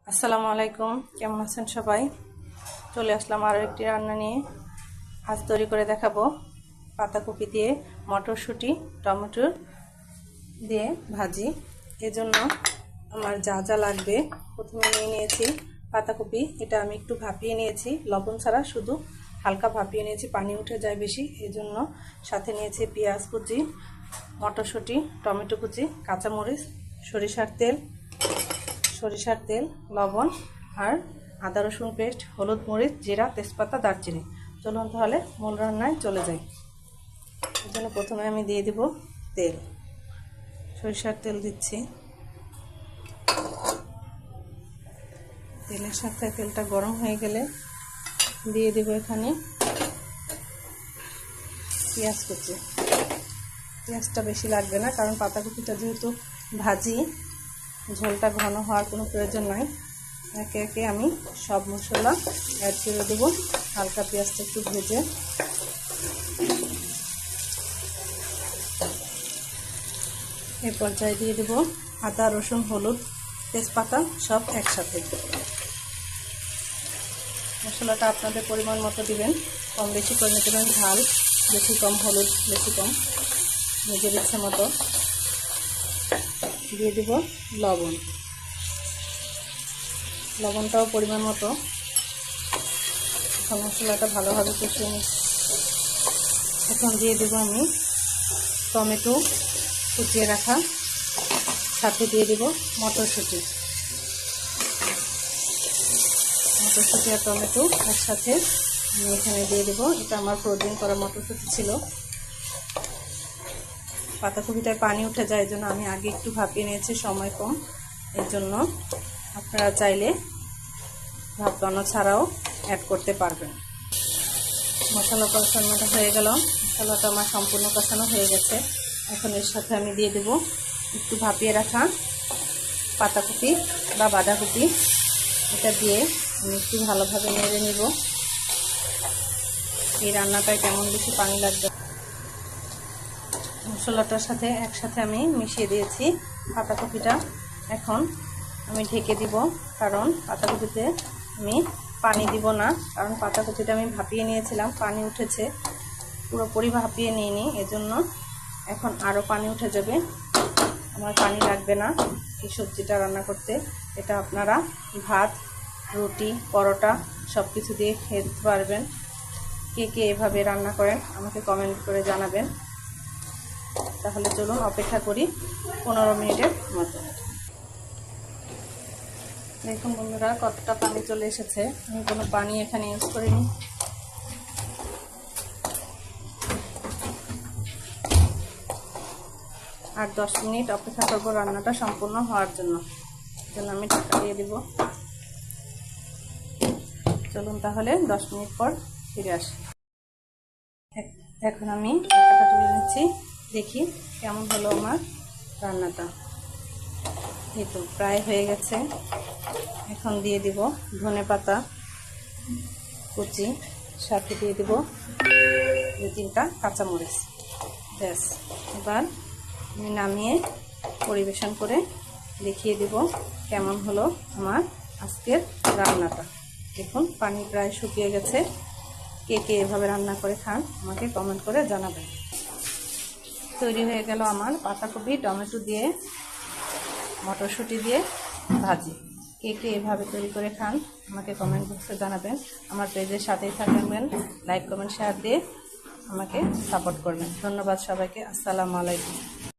আসসালামু আলাইকুম, কেমন আছেন সবাই? চলে আসলাম আরও একটি রান্না নিয়ে। আজ তৈরি করে দেখাবো পাতাকপি দিয়ে মটরশুঁটি টমেটো দিয়ে ভাজি। এজন্য আমার যা যা লাগবে, প্রথমে নিয়ে নিয়েছি পাতাকপি। এটা আমি একটু ভাপিয়ে নিয়েছি, লবণ ছাড়া, শুধু হালকা ভাপিয়ে নিয়েছি, পানি উঠে যায় বেশি, এজন্য। সাথে নিয়েছি পেঁয়াজ কুচি, মটরশুঁটি, টমেটো কুচি, কাঁচামরিচ, সরিষার তেল, লবণ আর আদা রসুন পেস্ট, হলুদ মরিচ, জিরা, তেজপাতা, দারচিনি। চলুন তাহলে মূল রান্নায় চলে যাই। এর জন্য প্রথমে আমি দিয়ে দিব তেল। সরিষার তেল দিচ্ছি। তেলের সাথে তেলটা গরম হয়ে গেলে দিয়ে দিব এখানে পেঁয়াজ কুচি। পেঁয়াজটা বেশি লাগবে না, কারণ পাতাকপিটা যেহেতু ভাজি, ঝোলটা ঘন হওয়ার কোনো প্রয়োজন নয়। একে একে আমি সব মশলা অ্যাড করে দেবো। হালকা পেঁয়াজটা একটু ভেজে এই পর্যায়ে দিয়ে দেবো আদা রসুন হলুদ তেজপাতা সব একসাথে। মশলাটা আপনাদের পরিমাণ মতো দিবেন, কম বেশি করে নিতে পারেন, ঝাল বেশি কম, হলুদ বেশি কম, নিজের ইচ্ছে মতো। দিয়ে দেব লবণটাও পরিমাণ মতো। এখন মশলাটা ভালোভাবে কষিয়ে নিচ্ছি। এখন দিয়ে দেবো আমি টমেটো কুচিয়ে রাখা, সাথে দিয়ে দেব মটরশুঁটি আর টমেটো একসাথে আমি এখানে দিয়ে দেবো। এটা আমার ফ্রোজেন করা মটরশুঁটি ছিল। পাতাকপিটায় পানি উঠে যায়, এই জন্য আমি আগে একটু ভাপিয়ে নিয়েছি, সময় কম। এর জন্য আপনারা চাইলে ভাপানো ছাড়াও অ্যাড করতে পারবেন। মশলা কষানোটা হয়ে গেল, মশলাটা আমার সম্পূর্ণ কষানো হয়ে গেছে। এখন এর সাথে আমি দিয়ে দেব একটু ভাপিয়ে রাখা পাতাকপি বা বাঁধাকপি। এটা দিয়ে আমি একটু ভালোভাবে নেড়ে নেব। এই রান্নাটায় কেমন বেশি পানি লাগবে। মশলাটার সাথে একসাথে আমি মিশিয়ে দিয়েছি পাতাকপিটা। এখন আমি ঢেকে দিব, কারণ পাতাকপিতে আমি পানি দিব না, কারণ পাতাকপিটা আমি ভাপিয়ে নিয়েছিলাম, পানি উঠেছে, পুরোপুরি ভাপিয়ে নিইনি, এজন্য এখন আরও পানি উঠে যাবে। আমার পানি লাগবে না এই সবজিটা রান্না করতে। এটা আপনারা ভাত, রুটি, পরোটা সব কিছু দিয়ে খেতে পারবেন। কে কে এভাবে রান্না করেন আমাকে কমেন্ট করে জানাবেন। তাহলে চলুন অপেক্ষা করি 15 মিনিটের মতো। দেখুন বন্ধুরা, কতটা পানি চলে এসেছে। আমি কোনো পানি এখানে ইউজ করিনি। আর 10 মিনিট অপেক্ষা করব রান্নাটা সম্পূর্ণ হওয়ার জন্য। আমি ঢাকা দিয়ে দিব। চলুন তাহলে 10 মিনিট পর ফিরে আসি। এখন আমি ঢাকাটা তুলে নিচ্ছি, দেখি কেমন হলো আমার রান্নাটা। এই তো প্রায় হয়ে গেছে। এখন দিয়ে দিব ধনেপাতা কুচি, সাথে দিয়ে দিব 2-3টা কাঁচামরিচ। ব্যাস, এবার আমি নামিয়ে পরিবেশন করে দেখিয়ে দিব কেমন হলো আমার আজকের রান্নাটা। দেখুন পানি প্রায় শুকিয়ে গেছে। কে কে এভাবে রান্না করে খান আমাকে কমেন্ট করে জানাবেন। তৈরি হয়ে গেল আমার পাতাকপি টমেটো দিয়ে মটরশুঁটি দিয়ে ভাজি। কে কে এভাবে তৈরি করে খান আমাকে কমেন্ট বক্সে জানাবেন। আমার পেজের সাথেই থাকবেন, লাইক কমেন্ট শেয়ার দিয়ে আমাকে সাপোর্ট করবেন। ধন্যবাদ সবাইকে। আসসালামু আলাইকুম।